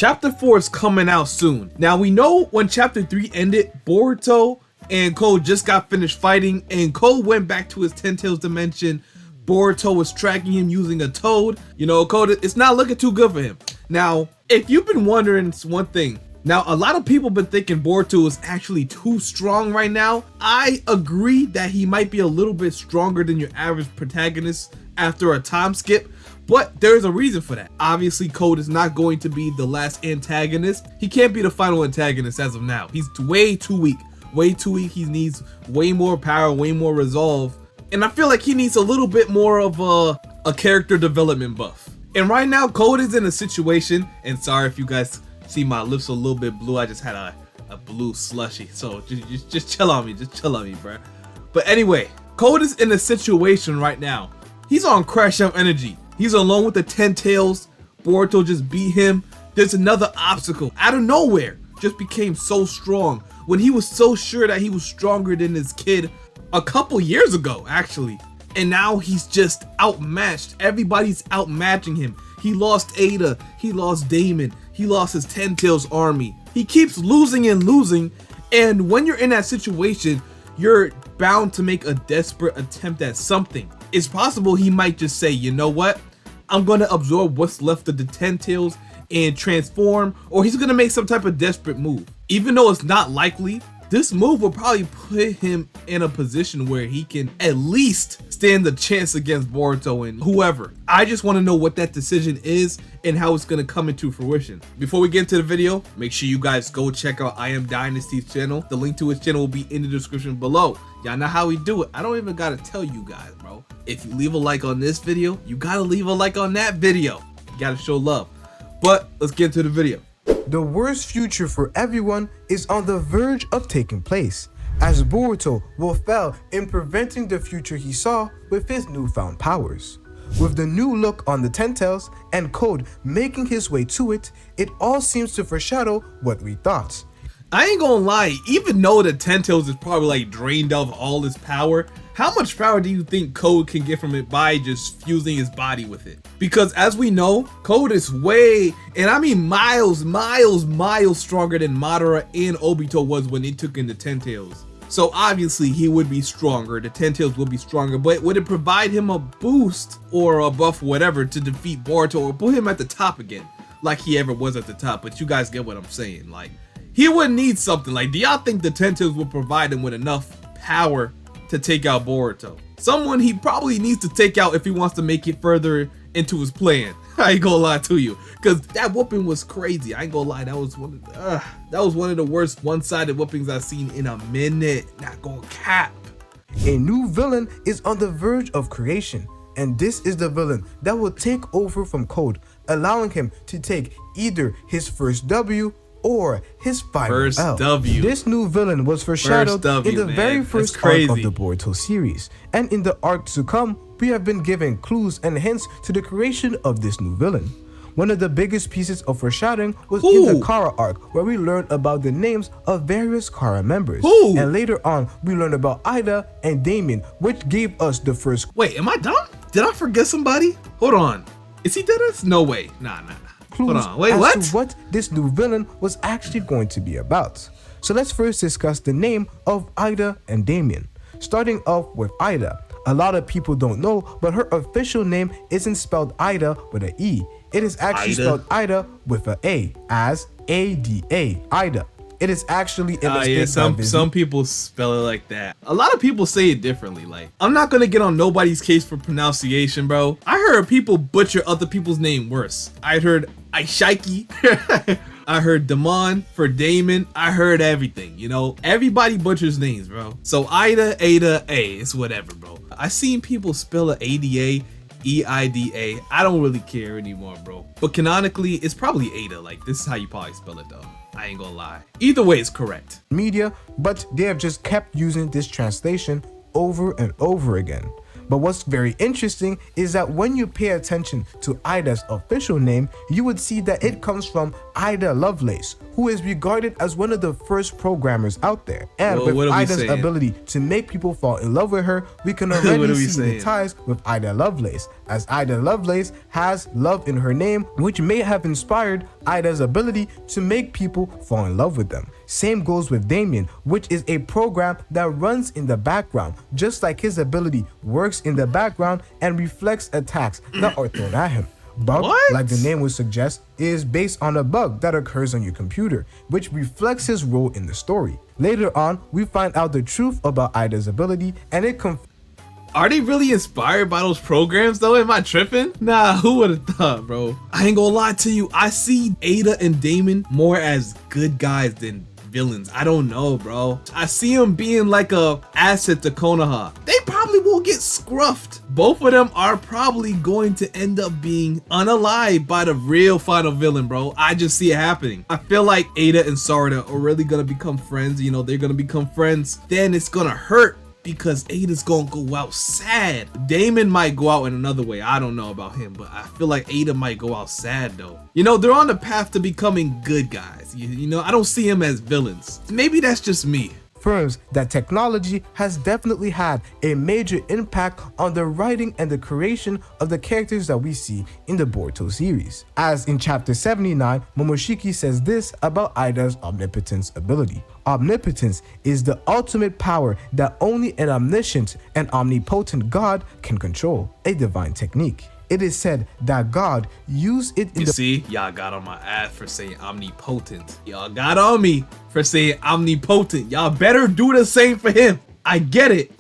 Chapter 4 is coming out soon. Now we know when Chapter 3 ended, Boruto and Code just got finished fighting, and Code went back to his 10 Tails dimension. Boruto was tracking him using a toad. You know, Code, it's not looking too good for him. Now, if you've been wondering, it's one thing. Now, a lot of people been thinking Boruto is actually too strong right now. I agree that he might be a little bit stronger than your average protagonist after a time skip, but there's a reason for that. Obviously, Code is not going to be the last antagonist. He can't be the final antagonist as of now. He's way too weak. Way too weak. He needs way more power, way more resolve. And I feel like he needs a little bit more of a character development buff. And right now, Code is in a situation, and sorry if you guys see my lips a little bit blue. I just had a blue slushy, so just chill on me, bro. But anyway, Code is in a situation right now. He's on crash out energy. He's alone with the 10 Tails. Boruto just beat him. There's another obstacle out of nowhere. Just became so strong when he was so sure that he was stronger than his kid a couple years ago, actually. And now he's just outmatched. Everybody's outmatching him. He lost Ada, he lost Damon, he lost his 10 Tails army. He keeps losing and losing, and when you're in that situation, you're bound to make a desperate attempt at something. It's possible he might just say, you know what? I'm gonna absorb what's left of the 10 Tails and transform, or he's gonna make some type of desperate move. Even though it's not likely, this move will probably put him in a position where he can at least stand a chance against Boruto and whoever. I just want to know what that decision is and how it's going to come into fruition. Before we get into the video, make sure you guys go check out I Am Dynasty's channel. The link to his channel will be in the description below. Y'all know how we do it. I don't even got to tell you guys, bro. If you leave a like on this video, you got to leave a like on that video. You got to show love. But let's get into the video. The worst future for everyone is on the verge of taking place, as Boruto will fail in preventing the future he saw with his newfound powers. With the new look on the 10 Tails and Code making his way to it, it all seems to foreshadow what we thought. I ain't gonna lie, even though the 10 Tails is probably like drained of all his power, how much power do you think Code can get from it by just fusing his body with it? Because as we know, Code is way, and I mean miles stronger than Madara and Obito was when they took in the 10 Tails. So obviously he would be stronger, the 10 Tails would be stronger, but would it provide him a boost or a buff, whatever, to defeat Boruto or put him at the top again, like he ever was at the top? But you guys get what I'm saying. Like, he would need something. Like, do y'all think the 10 Tails will provide him with enough power to take out Boruto? Someone he probably needs to take out if he wants to make it further into his plan. I ain't gonna lie to you, because that whooping was crazy. I ain't gonna lie, that was one of the worst one-sided whoopings I've seen in a minute. Not gonna cap. A new villain is on the verge of creation, and this is the villain that will take over from Code, allowing him to take either his first W or his final L. W. This new villain was foreshadowed in the very first arc of the Boruto series, and in the arc to come, we have been given clues and hints to the creation of this new villain. One of the biggest pieces of foreshadowing was in the Kara arc, where we learned about the names of various Kara members. And later on, we learned about Ida and Damien, which gave us the first... Wait, am I dumb? Did I forget somebody? Hold on. Is he dead? No way. Nah. Clues hold on. Wait, as to what this new villain was actually going to be about. So let's first discuss the name of Ida and Damien. Starting off with Ida. A lot of people don't know, but her official name isn't spelled Ida with an E. It is actually spelled Ida with an A, as A-D-A, Ida. It is actually a mistake. Some people spell it like that. A lot of people say it differently. Like, I'm not gonna get on nobody's case for pronunciation, bro. I heard people butcher other people's name worse. I heard Aishiki. I heard Damon for Damon. I heard everything, you know? Everybody butchers names, bro. So Ida, Ada, A, it's whatever, bro. I seen people spell it ADA, EIDA. I don't really care anymore, bro. But canonically, it's probably Ada. Like, this is how you probably spell it, though. I ain't gonna lie. Either way is correct. Media, but they have just kept using this translation over and over again. But what's very interesting is that when you pay attention to Ida's official name, you would see that it comes from Ida Lovelace, who is regarded as one of the first programmers out there. And with Ida's ability to make people fall in love with her, we can already see the ties with Ida Lovelace, as Ida Lovelace has love in her name, which may have inspired Ida's ability to make people fall in love with them. Same goes with Damien, which is a program that runs in the background, just like his ability works in the background and reflects attacks that are thrown at him. Bug, like the name would suggest, is based on a bug that occurs on your computer, which reflects his role in the story. Later on, we find out the truth about Ida's ability, and it Are they really inspired by those programs though? Am I tripping? Nah, who would have thought, bro? I ain't gonna lie to you, I see Ada and Damon more as good guys than villains. I don't know, bro. I see them being like a asset to Konoha. They probably will get scruffed. Both of them are probably going to end up being unalived by the real final villain, bro. I just see it happening. I feel like Ada and Sarada are really gonna become friends. You know, they're gonna become friends. Then it's gonna hurt because Ada's gonna go out sad. Damon might go out in another way. I don't know about him, but I feel like Ada might go out sad though. You know, they're on the path to becoming good guys. You know, I don't see him as villains. Maybe that's just me. Confirms that technology has definitely had a major impact on the writing and the creation of the characters that we see in the Boruto series. As in chapter 79, Momoshiki says this about Ida's omnipotence ability. Omnipotence is the ultimate power that only an omniscient and omnipotent God can control, a divine technique. It is said that God used it in see, y'all got on my ass for saying omnipotent. Y'all got on me for saying omnipotent. Y'all better do the same for him. I get it.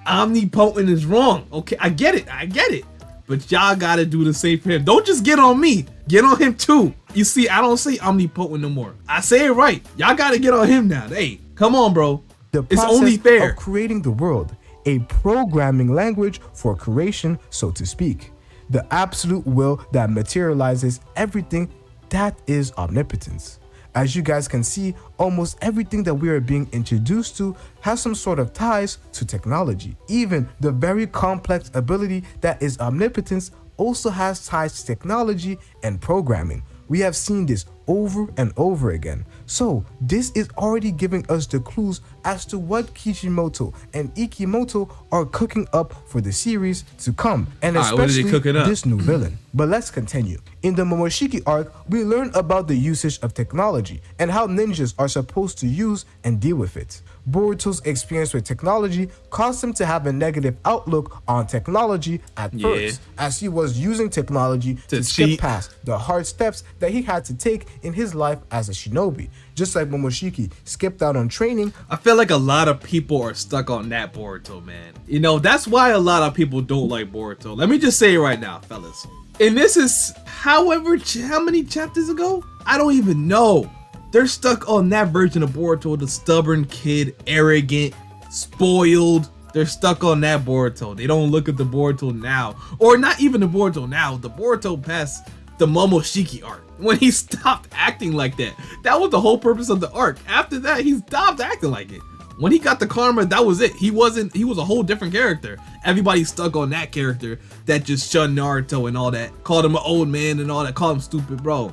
Omnipotent is wrong. Okay, I get it. But y'all gotta do the same for him. Don't just get on me. Get on him too. You see, I don't say omnipotent no more. I say it right. Y'all gotta get on him now. Hey, come on, bro. It's only fair. Of creating the world, a programming language for creation, so to speak. The absolute will that materializes everything, that is omnipotence. As you guys can see, almost everything that we are being introduced to has some sort of ties to technology. Even the very complex ability that is omnipotence also has ties to technology and programming. We have seen this over and over again. So this is already giving us the clues as to what Kishimoto and Ikimoto are cooking up for the series to come, and especially this new villain. But let's continue. In the Momoshiki arc, we learn about the usage of technology and how ninjas are supposed to use and deal with it. Boruto's experience with technology caused him to have a negative outlook on technology at first, as he was using technology to skip past the hard steps that he had to take in his life as a shinobi. Just like Momoshiki skipped out on training. I feel like a lot of people are stuck on that Boruto, man. You know, that's why a lot of people don't like Boruto. Let me just say it right now, fellas. And this is how many chapters ago? I don't even know. They're stuck on that version of Boruto, the stubborn kid, arrogant, spoiled. They're stuck on that Boruto. They don't look at the Boruto now. Or not even the Boruto now, the Boruto past the Momoshiki arc. When he stopped acting like that. That was the whole purpose of the arc. After that, he stopped acting like it. When he got the karma, that was it. He was a whole different character. Everybody's stuck on that character that just shunned Naruto and all that. Called him an old man and all that. Called him stupid, bro.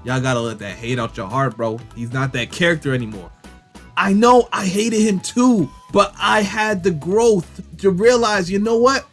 Y'all gotta let that hate out your heart, bro. He's not that character anymore. I know I hated him too, but I had the growth to realize, you know what?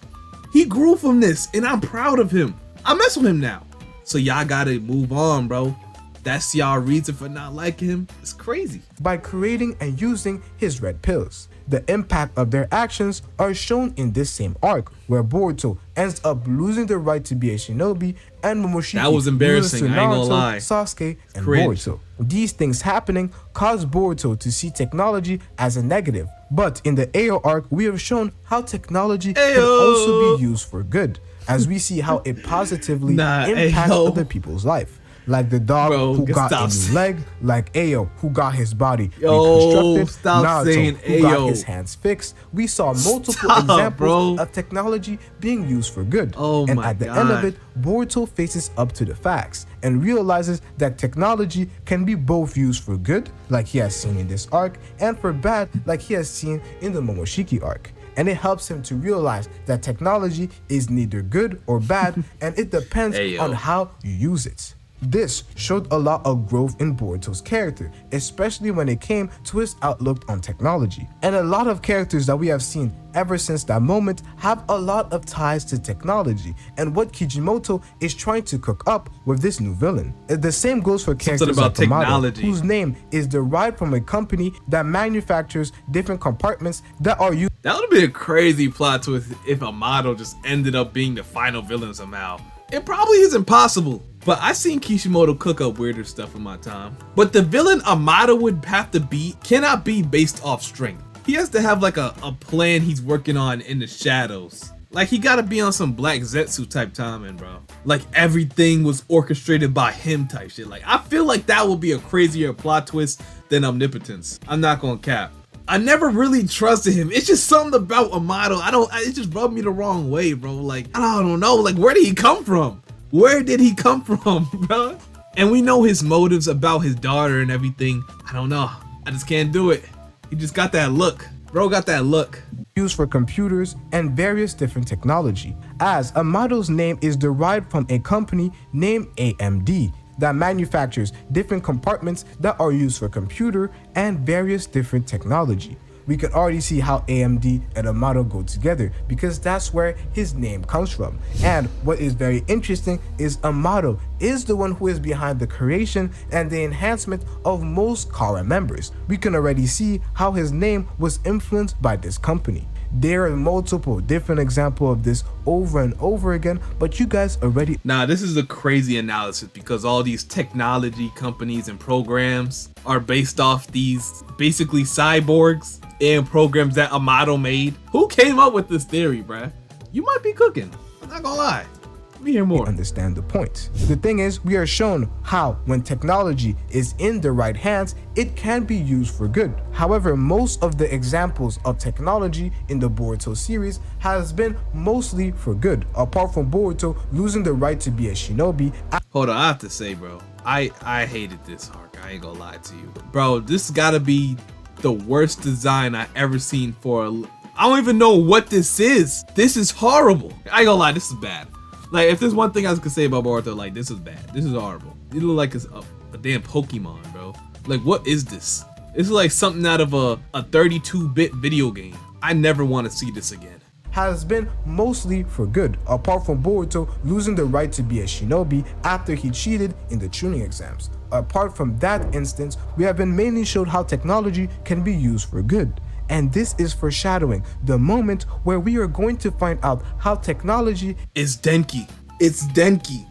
He grew from this and I'm proud of him. I mess with him now. So y'all gotta move on, bro. That's y'all reason for not liking him. It's crazy. By creating and using his red pills. The impact of their actions are shown in this same arc, where Boruto ends up losing the right to be a shinobi, and Momoshiki that was embarrassing. I ain't gonna lie. Sasuke, and Boruto. These things happening cause Boruto to see technology as a negative. But in the Ao arc, we have shown how technology can also be used for good, as we see how it positively impacts other people's life. Like the dog who got a new leg, like Ao who got his body reconstructed, Naruto who got his hands fixed. We saw multiple examples of technology being used for good. And at the end of it, Boruto faces up to the facts and realizes that technology can be both used for good, like he has seen in this arc, and for bad, like he has seen in the Momoshiki arc. And it helps him to realize that technology is neither good or bad, and it depends on how you use it. This showed a lot of growth in Boruto's character, especially when it came to his outlook on technology. And a lot of characters that we have seen ever since that moment have a lot of ties to technology and what Kijimoto is trying to cook up with this new villain. The same goes for characters like Amado, whose name is derived from a company that manufactures different compartments that are used. That would have been a crazy plot twist if Amado just ended up being the final villain somehow. It probably isn't possible, but I've seen Kishimoto cook up weirder stuff in my time. But the villain Amado would have to be cannot be based off strength. He has to have like a plan he's working on in the shadows. Like he gotta be on some Black Zetsu type timing, bro. Like everything was orchestrated by him type shit. Like I feel like that would be a crazier plot twist than Omnipotence. I'm not gonna cap. I never really trusted him. It's just something about Amado. It just rubbed me the wrong way, bro. Like, I don't know. Like, where did he come from? Where did he come from, bro? And we know his motives about his daughter and everything. I don't know. I just can't do it. He just got that look. Bro got that look. Used for computers and various different technology, as Amado's name is derived from a company named AMD that manufactures different compartments that are used for computer and various different technology. We can already see how AMD and Amado go together because that's where his name comes from. And what is very interesting is Amado is the one who is behind the creation and the enhancement of most Kara members. We can already see how his name was influenced by this company. There are multiple different examples of this over and over again, but you guys already— Nah, this is a crazy analysis because all these technology companies and programs are based off these basically cyborgs and programs that Amado made. Who came up with this theory, bruh? You might be cooking. I'm not gonna lie. Let me hear more. Understand the point. The thing is, we are shown how when technology is in the right hands, it can be used for good. However, most of the examples of technology in the Boruto series has been mostly for good, apart from Boruto losing the right to be a shinobi. Hold on, I have to say, bro, I hated this arc. I ain't gonna lie to you. Bro, this gotta be the worst design I ever seen for I don't even know what this is. This is horrible. I ain't gonna lie, this is bad. Like, if there's one thing I could say about Boruto, like, this is bad. This is horrible. It look like it's a damn Pokemon, bro. Like, what is this? This is like something out of a 32-bit video game. I never want to see this again. Has been mostly for good, apart from Boruto losing the right to be a shinobi after he cheated in the tuning exams. Apart from that instance, we have been mainly showed how technology can be used for good. And this is foreshadowing the moment where we are going to find out how technology is Denki. It's Denki.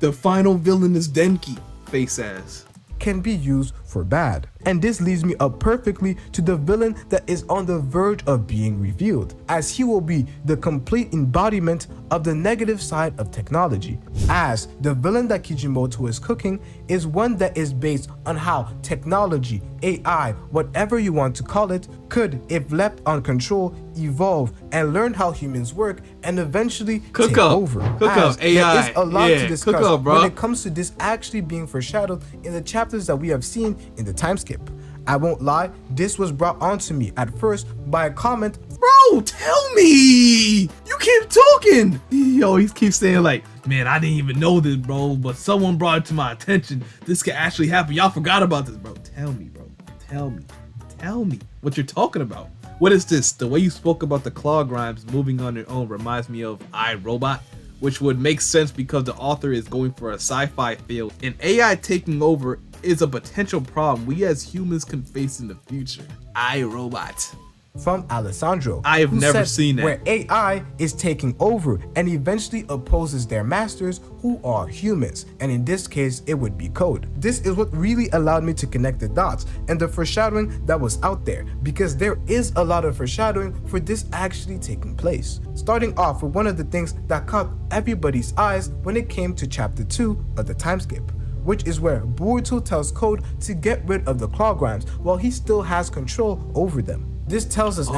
The final villain is Denki. Face ass. Can be used for bad. And this leads me up perfectly to the villain that is on the verge of being revealed, as he will be the complete embodiment of the negative side of technology, as the villain that Kijimoto is cooking is one that is based on how technology, AI, whatever you want to call it, could, if left uncontrolled, evolve and learn how humans work and eventually take over. Cook up, AI. There is a lot to discuss cook up, bro. when it comes to this actually being foreshadowed in the chapters that we have seen in the time skip. I won't lie, this was brought onto me at first by a comment. Bro, tell me! You keep talking! Yo, he keeps saying like, man, I didn't even know this, bro, but someone brought it to my attention. This could actually happen. Y'all forgot about this, bro. Tell me, bro. Tell me. Tell me what you're talking about. What is this? The way you spoke about the claw grimes moving on their own reminds me of I, Robot, which would make sense because the author is going for a sci-fi feel, and AI taking over is a potential problem we as humans can face in the future. I, Robot. From Alessandro. I have never seen that. Where AI is taking over and eventually opposes their masters who are humans. And in this case, it would be code. This is what really allowed me to connect the dots and the foreshadowing that was out there, because there is a lot of foreshadowing for this actually taking place. Starting off with one of the things that caught everybody's eyes when it came to chapter 2 of the time skip, which is where Boruto tells Code to get rid of the claw grimes while he still has control over them. This tells us that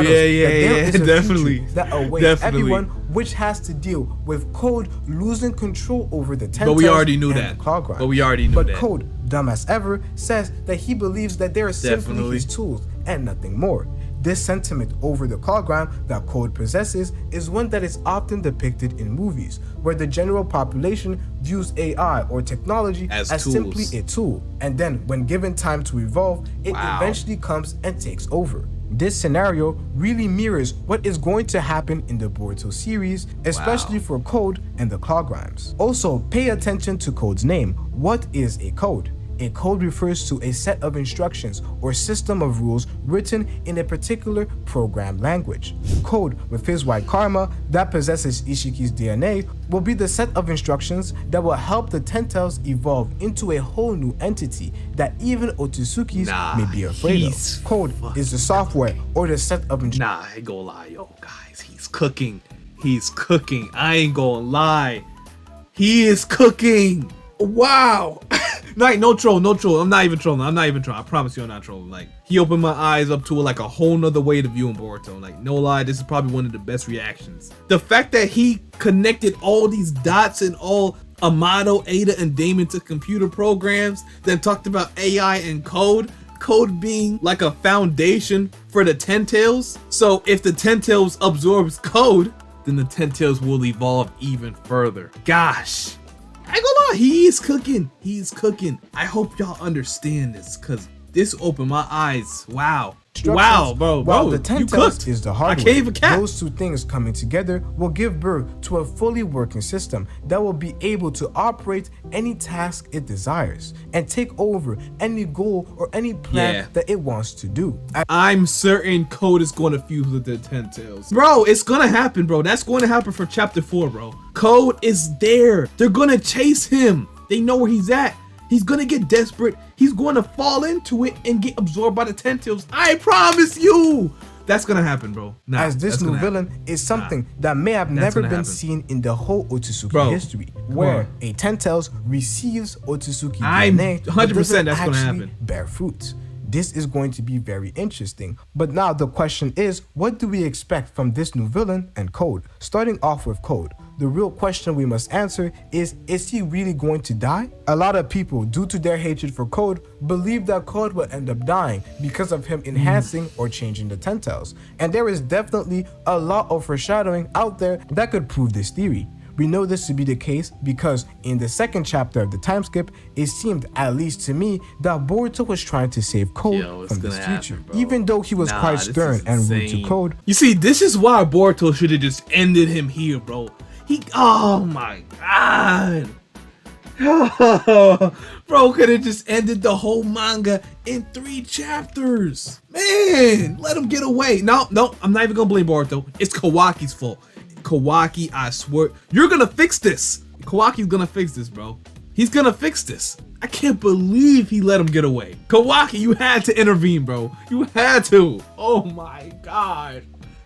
there is a definitely future that awaits everyone, which has to deal with Code losing control over the 10 But we already knew that. Claw grimes. But we already knew that. But Code, dumb as ever, says that he believes that they are simply his tools and nothing more. This sentiment over the hologram that Code possesses is one that is often depicted in movies, where the general population views AI or technology as simply a tool, and then when given time to evolve, it eventually comes and takes over. This scenario really mirrors what is going to happen in the Boruto series, especially for Code and the holograms. Also, pay attention to Code's name. What is a code? A code refers to a set of instructions or system of rules written in a particular program language. Code, with his white karma that possesses Ishiki's DNA, will be the set of instructions that will help the Ten Tails evolve into a whole new entity that even Otsukis may be afraid of. Code is the software or the set of instructions. Nah, I ain't gonna lie, yo, guys, he's cooking. He's cooking. I ain't gonna lie. He is cooking. Wow. Like, no troll. I'm not even trolling. I promise you I'm not trolling. Like, he opened my eyes up to like a whole nother way to viewing Boruto. Like, no lie, this is probably one of the best reactions. The fact that he connected all these dots and all Amato, Ada, and Damon to computer programs, then talked about AI and Code being like a foundation for the Ten Tails. So if the Ten Tails absorbs Code, then the Ten Tails will evolve even further. Gosh. I ain't gonna lie, he's cooking. I hope y'all understand this, cause this opened my eyes. Wow, bro. The Ten Tails is the hardware. I can't even cap. Those two things coming together will give birth to a fully working system that will be able to operate any task it desires and take over any goal or any plan that it wants to do. I'm certain Code is going to fuse with the Ten Tails. Bro, it's gonna happen, bro. That's going to happen for chapter 4, bro. Code is there. They're gonna chase him. They know where he's at. He's gonna get desperate. He's going to fall into it and get absorbed by the Ten Tails. I promise you. That's gonna happen, bro. As this new villain is something that may have never been seen in the whole Otsutsuki history, where a Ten Tails receives Otsutsuki DNA, 100% that's gonna happen. Bear fruits. This is going to be very interesting. But now the question is, what do we expect from this new villain and Code? Starting off with Code, the real question we must answer is he really going to die? A lot of people, due to their hatred for Code, believe that Code will end up dying because of him enhancing or changing the Ten Tails. And there is definitely a lot of foreshadowing out there that could prove this theory. We know this to be the case because in the second chapter of the time skip, it seemed, at least to me, that Boruto was trying to save Code from this future. Even though he was quite stern and rude to Code. You see, this is why Boruto should have just ended him here, bro. Oh my god. Bro could have just ended the whole manga in 3 chapters. Man, let him get away. No, I'm not even gonna blame Boruto. It's Kawaki's fault. Kawaki, I swear, you're gonna fix this. Kawaki's gonna fix this, bro. He's gonna fix this. I can't believe he let him get away. Kawaki, you had to intervene, bro. You had to. Oh my god.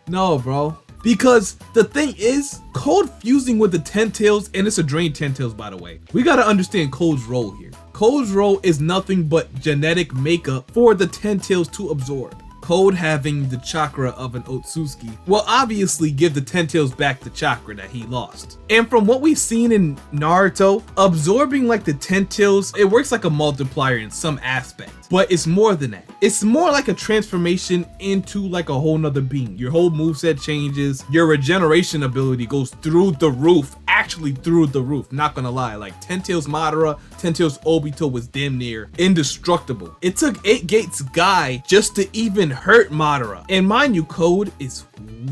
No, bro. Because the thing is, Code fusing with the Ten Tails, and it's a drained Ten Tails, by the way. We gotta understand Code's role here. Code's role is nothing but genetic makeup for the Ten Tails to absorb. Code having the chakra of an Otsutsuki will obviously give the Ten Tails back the chakra that he lost. And from what we've seen in Naruto, absorbing like the Ten Tails, it works like a multiplier in some aspect. But it's more than that. It's more like a transformation into like a whole nother being. Your whole moveset changes. Your regeneration ability goes through the roof. Actually through the roof. Not gonna lie. Like Ten Tails Madara, Ten Tails Obito was damn near indestructible. It took 8 Gates Guy just to even hurt Madara. And mind you, Code is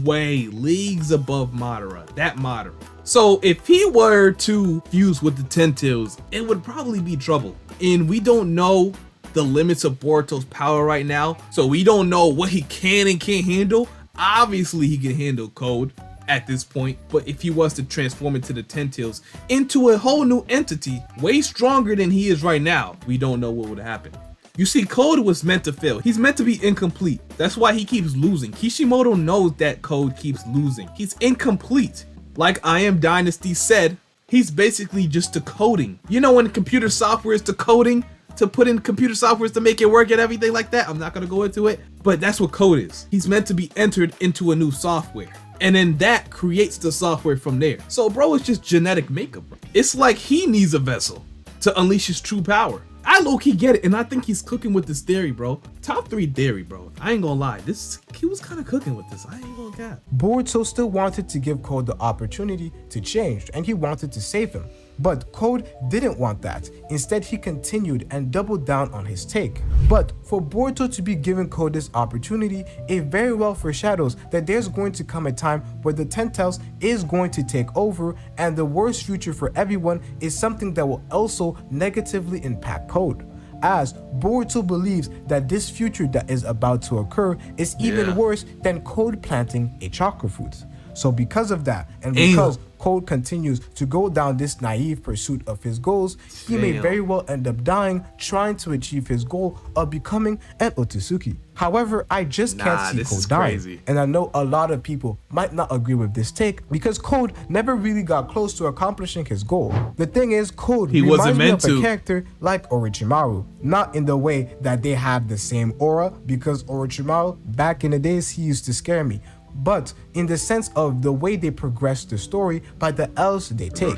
way leagues above Madara. That Madara. So if he were to fuse with the Ten Tails, it would probably be trouble. And we don't know the limits of Boruto's power right now, so we don't know what he can and can't handle. Obviously he can handle Code at this point, but if he was to transform into the Ten Tails into a whole new entity, way stronger than he is right now, we don't know what would happen. You see, Code was meant to fail. He's meant to be incomplete. That's why he keeps losing. Kishimoto knows that Code keeps losing. He's incomplete. Like I Am Dynasty said, he's basically just decoding. You know when computer software is decoding? To put in computer software to make it work and everything like that. I'm not gonna go into it, but that's what Code is. He's meant to be entered into a new software, and then that creates the software from there. So bro, it's just genetic makeup, bro. It's like he needs a vessel to unleash his true power. I I low-key get it, and I think he's cooking with this theory, bro. Top 3 theory, bro. I ain't gonna lie. He was kind of cooking with this. I ain't gonna cap. Boruto still wanted to give Code the opportunity to change, and he wanted to save him. But Code didn't want that. Instead, he continued and doubled down on his take. But for Boruto to be giving Code this opportunity, it very well foreshadows that there's going to come a time where the 10 Tails is going to take over, and the worst future for everyone is something that will also negatively impact Code, as Boruto believes that this future that is about to occur is even worse than Code planting a chakra fruit. So because of that, and because Code continues to go down this naive pursuit of his goals, he may very well end up dying trying to achieve his goal of becoming an Otsutsuki. However, I just can't see Code dying, and I know a lot of people might not agree with this take because Code never really got close to accomplishing his goal. The thing is, Code reminds me of a character like Orochimaru, not in the way that they have the same aura, because Orochimaru, back in the days, he used to scare me, but in the sense of the way they progress the story by the L's they take.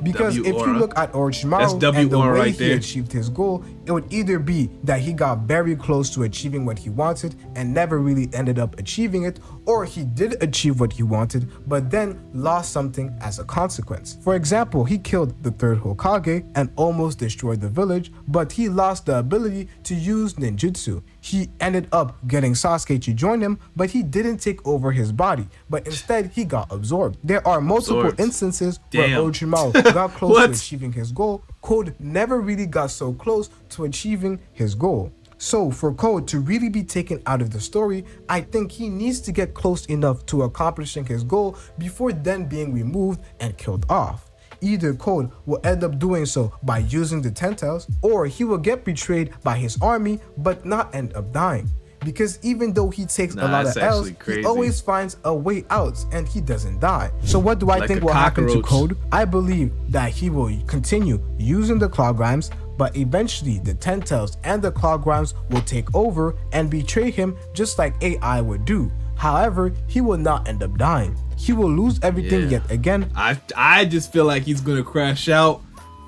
Because if you look at Orochimaru and the way he achieved his goal, it would either be that he got very close to achieving what he wanted and never really ended up achieving it, or he did achieve what he wanted but then lost something as a consequence. For example, he killed the 3rd Hokage and almost destroyed the village, but he lost the ability to use ninjutsu. He ended up getting Sasuke to join him, but he didn't take over his body, but instead he got absorbed. There are multiple instances where Orochimaru got close to achieving his goal. Code never really got so close to achieving his goal. So for Code to really be taken out of the story, I think he needs to get close enough to accomplishing his goal before then being removed and killed off. Either Code will end up doing so by using the 10 Tails, or he will get betrayed by his army but not end up dying. Because even though he takes a lot of L's, he always finds a way out and he doesn't die. So what do I think will happen to Code? I believe that he will continue using the Claw Grimes, but eventually the 10 Tails and the Claw Grimes will take over and betray him just like AI would do. However, he will not end up dying. He will lose everything yet again. I just feel like he's gonna crash out,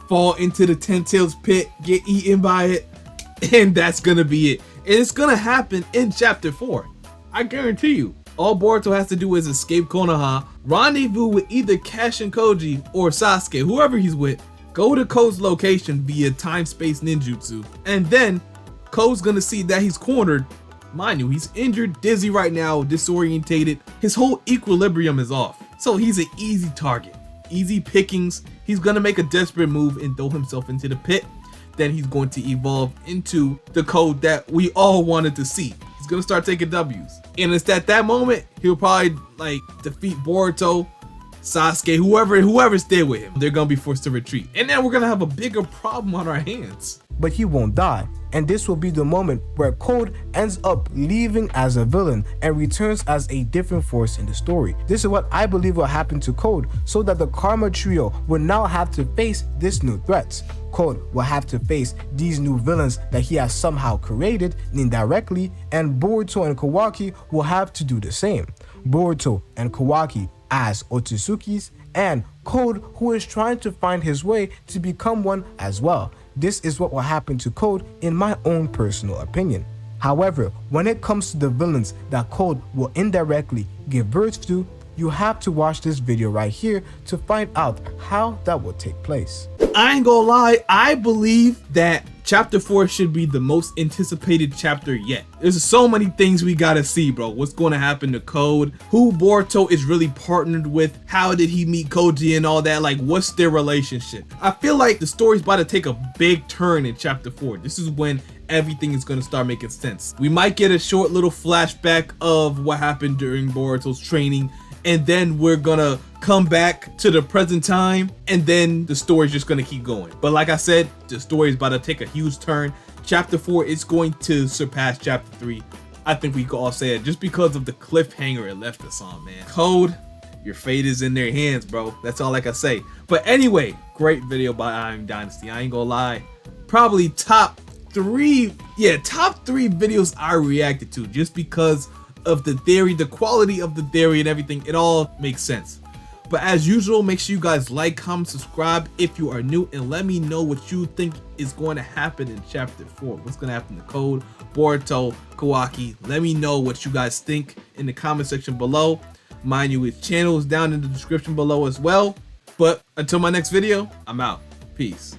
fall into the 10 Tails pit, get eaten by it, and that's gonna be it. And it's gonna happen in chapter 4. I guarantee you. All Boruto has to do is escape Konoha, rendezvous with either KASHIN KOJI or Sasuke, whoever he's with, go to Ko's location via time-space ninjutsu, and then Ko's gonna see that he's cornered. Mind you, he's injured, dizzy right now, disorientated. His whole equilibrium is off. So he's an easy target, easy pickings. He's gonna make a desperate move and throw himself into the pit. Then he's going to evolve into the Code that we all wanted to see. He's gonna start taking W's. And it's at that moment, he'll probably like defeat Boruto, Sasuke, whoever's there with him. They're gonna be forced to retreat. And then we're gonna have a bigger problem on our hands. But he won't die, and this will be the moment where Code ends up leaving as a villain and returns as a different force in the story. This is what I believe will happen to Code, so that the Karma Trio will now have to face this new threats. Code will have to face these new villains that he has somehow created indirectly, and Boruto and Kawaki will have to do the same. Boruto and Kawaki as Otsutsukis, and Code, who is trying to find his way to become one as well. This is what will happen to Code in my own personal opinion. However, when it comes to the villains that Code will indirectly give birth to, you have to watch this video right here to find out how that will take place. I ain't gonna lie, I believe that chapter 4 should be the most anticipated chapter yet. There's so many things we gotta see, bro. What's gonna happen to Code? Who Boruto is really partnered with? How did he meet Koji and all that? Like, what's their relationship? I feel like the story's about to take a big turn in chapter 4. This is when everything is gonna start making sense. We might get a short little flashback of what happened during Boruto's training, and then we're gonna come back to the present time, and then the story's just gonna keep going. But like I said, the story is about to take a huge turn. Chapter 4 is going to surpass chapter 3. I think we can all say it just because of the cliffhanger it left us on, man. Code, your fate is in their hands, bro. That's all I can say. But anyway, great video by I Am Dynasty. I ain't gonna lie, probably top 3 videos I reacted to, just because of the theory, the quality of the theory and everything. It all makes sense. But as usual, make sure you guys like, comment, subscribe if you are new, and let me know what you think is going to happen in chapter 4. What's going to happen to Code, Boruto, Kawaki? Let me know what you guys think in the comment section below. Mind you, his channel is down in the description below as well. But until my next video, I'm out. Peace.